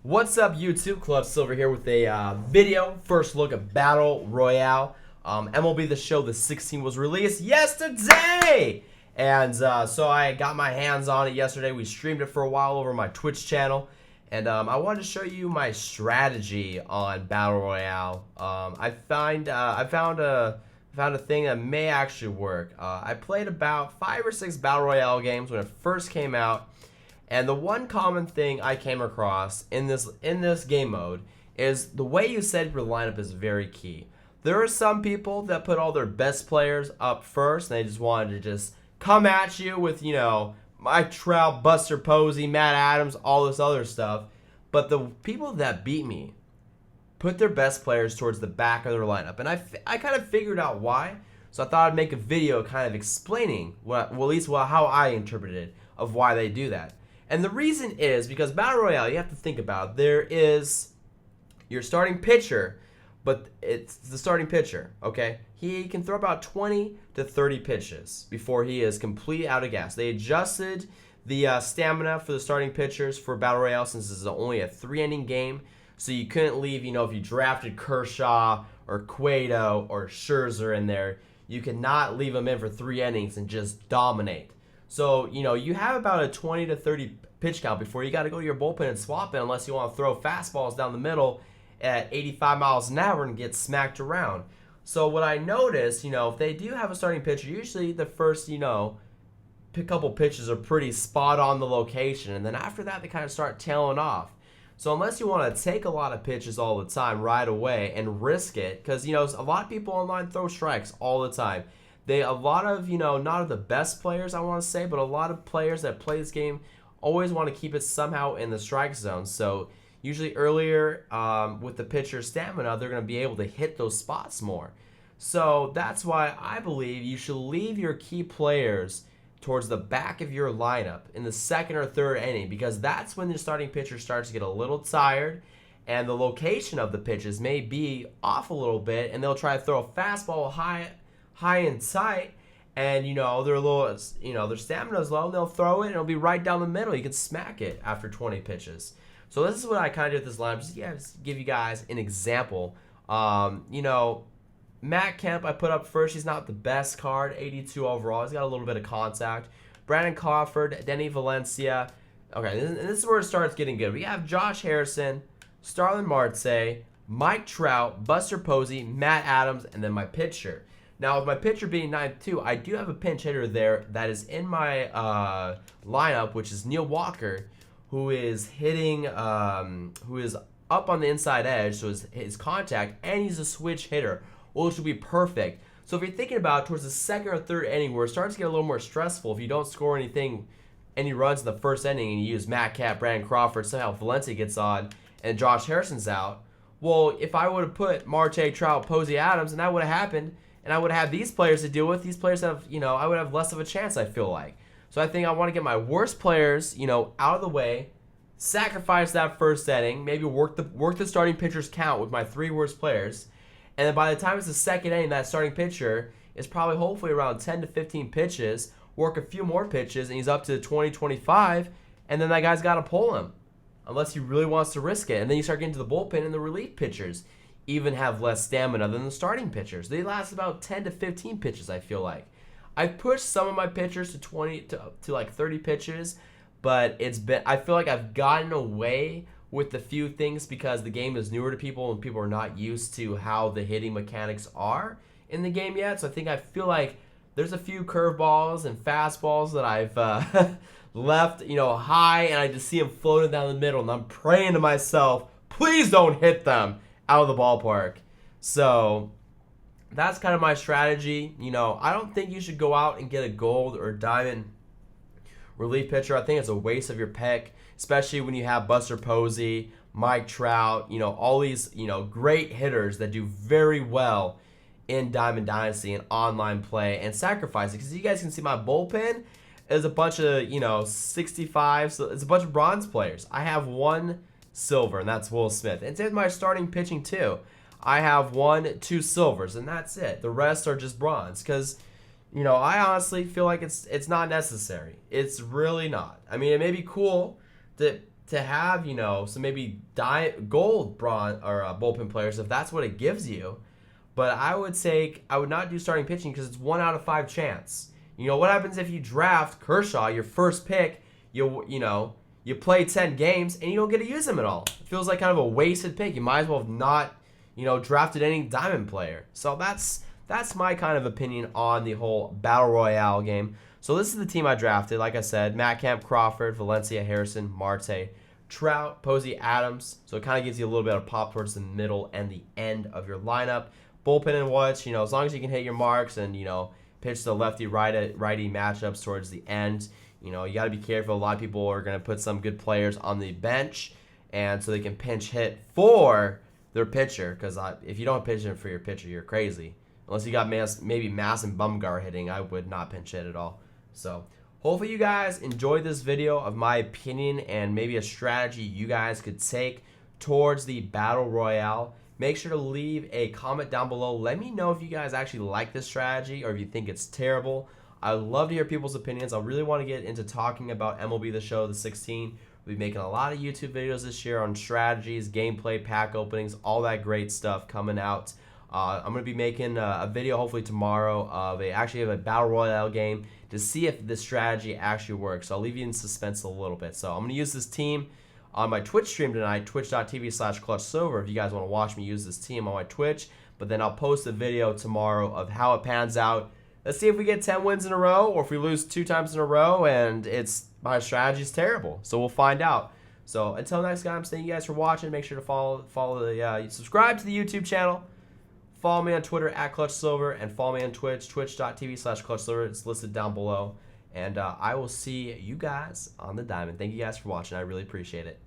What's up, YouTube? Club Silver here with a video. First look at Battle Royale. MLB The Show, the 16 was released yesterday! And so I got my hands on it yesterday. We streamed it for a while over my Twitch channel. And I wanted to show you my strategy on Battle Royale. I found a thing that may actually work. I played about 5 or 6 Battle Royale games when it first came out. And the one common thing I came across in this game mode is the way you set your lineup is very key. There are some people that put all their best players up first, and they just wanted to just come at you with, Mike Trout, Buster Posey, Matt Adams, all this other stuff. But the people that beat me put their best players towards the back of their lineup. And I kind of figured out why. So I thought I'd make a video kind of explaining, how I interpreted of why they do that. And the reason is because Battle Royale, you have to think about, there is your starting pitcher, but it's the starting pitcher, okay? He can throw about 20 to 30 pitches before he is completely out of gas. They adjusted the stamina for the starting pitchers for Battle Royale since this is only a 3-inning game. So you couldn't leave, if you drafted Kershaw or Cueto or Scherzer in there, you could not leave them in for 3 innings and just dominate. So, you have about a 20 to 30 pitch count before you got to go to your bullpen and swap it unless you want to throw fastballs down the middle at 85 miles an hour and get smacked around. So what I noticed, if they do have a starting pitcher, usually the first, couple pitches are pretty spot on the location. And then after that, they kind of start tailing off. So unless you want to take a lot of pitches all the time right away and risk it, because, a lot of people online throw strikes all the time. A lot of, not of the best players, I want to say, but a lot of players that play this game always want to keep it somehow in the strike zone. So usually earlier with the pitcher's stamina, they're going to be able to hit those spots more. So that's why I believe you should leave your key players towards the back of your lineup in the second or third inning, because that's when the starting pitcher starts to get a little tired and the location of the pitches may be off a little bit, and they'll try to throw a fastball high and tight, and they're a little, their stamina's low, and they'll throw it and it'll be right down the middle. You can smack it after 20 pitches. So this is what I kind of did with this lineup, just give you guys an example. Matt Kemp I put up first. He's not the best card, 82 overall. He's got a little bit of contact. Brandon Crawford, Denny Valencia. Okay, and this is where it starts getting good. We have Josh Harrison, Starlin Marte, Mike Trout, Buster Posey, Matt Adams, and then my pitcher. Now, with my pitcher being 9-2, I do have a pinch hitter there that is in my lineup, which is Neil Walker, who is hitting, who is up on the inside edge, so his contact, and he's a switch hitter, which would be perfect. So if you're thinking about towards the second or third inning where it starts to get a little more stressful, if you don't score any runs in the first inning, and you use Matt Kemp, Brandon Crawford, somehow Valencia gets on, and Josh Harrison's out, well, if I would have put Marte, Trout, Posey, Adams, and that would have happened, and I would have these players to deal with. These players have, I would have less of a chance, I feel like. So I think I want to get my worst players, out of the way, sacrifice that first inning, maybe work the starting pitcher's count with my 3 worst players, and then by the time it's the second inning, that starting pitcher is probably hopefully around 10 to 15 pitches, work a few more pitches, and he's up to 20, 25, and then that guy's got to pull him, unless he really wants to risk it. And then you start getting to the bullpen, and the relief pitchers even have less stamina than the starting pitchers. They last about 10 to 15 pitches, I feel like. I've pushed some of my pitchers to 20 to like 30 pitches, but I feel like I've gotten away with a few things because the game is newer to people and people are not used to how the hitting mechanics are in the game yet. So I feel like there's a few curveballs and fastballs that I've left, high, and I just see them floating down the middle, and I'm praying to myself, please don't hit them out of the ballpark. So that's kind of my strategy. I don't think you should go out and get a gold or diamond relief pitcher. I think it's a waste of your pick, especially when you have Buster Posey, Mike Trout, all these, great hitters that do very well in Diamond Dynasty and online play, and sacrifice it. Because you guys can see my bullpen is a bunch of, 65, so it's a bunch of bronze players. I have 1 silver, and that's Will Smith. And same with my starting pitching too. I have 1, 2 silvers, and that's it. The rest are just bronze, because I honestly feel like it's not necessary. It's really not. I mean, it may be cool to to have, you know, some maybe gold, bronze, or bullpen players if that's what it gives you. But I would not do starting pitching because it's 1 out of 5 chance. You know, what happens if you draft Kershaw, your first pick, you play 10 games and you don't get to use him at all. It feels like kind of a wasted pick. You might as well have not, drafted any diamond player. So that's my kind of opinion on the whole Battle Royale game. So this is the team I drafted. Like I said, Matt Kemp, Crawford, Valencia, Harrison, Marte, Trout, Posey, Adams. So it kind of gives you a little bit of pop towards the middle and the end of your lineup. Bullpen and what's, as long as you can hit your marks and, pitch the lefty-righty matchups towards the end. You got to be careful. A lot of people are going to put some good players on the bench, and so they can pinch hit for their pitcher. Because if you don't pinch hit for your pitcher, you're crazy. Unless you got maybe Mass and Bumgar hitting, I would not pinch hit at all. So hopefully you guys enjoyed this video of my opinion and maybe a strategy you guys could take towards the Battle Royale. Make sure to leave a comment down below. Let me know if you guys actually like this strategy or if you think it's terrible. I would love to hear people's opinions. I really want to get into talking about MLB The Show, the 16. We'll be making a lot of YouTube videos this year on strategies, gameplay, pack openings, all that great stuff coming out. I'm going to be making a video hopefully tomorrow of a Battle Royale game to see if this strategy actually works. So I'll leave you in suspense a little bit. So I'm going to use this team on my Twitch stream tonight, twitch.tv/clutchsilver, if you guys want to watch me use this team on my Twitch. But then I'll post a video tomorrow of how it pans out. Let's see if we get 10 wins in a row or if we lose 2 times in a row and my strategy is terrible. So we'll find out. So until next time, thank you guys for watching. Make sure to subscribe to the YouTube channel. Follow me on Twitter @ClutchSilver and follow me on Twitch, twitch.tv/ClutchSilver. It's listed down below. And I will see you guys on the diamond. Thank you guys for watching. I really appreciate it.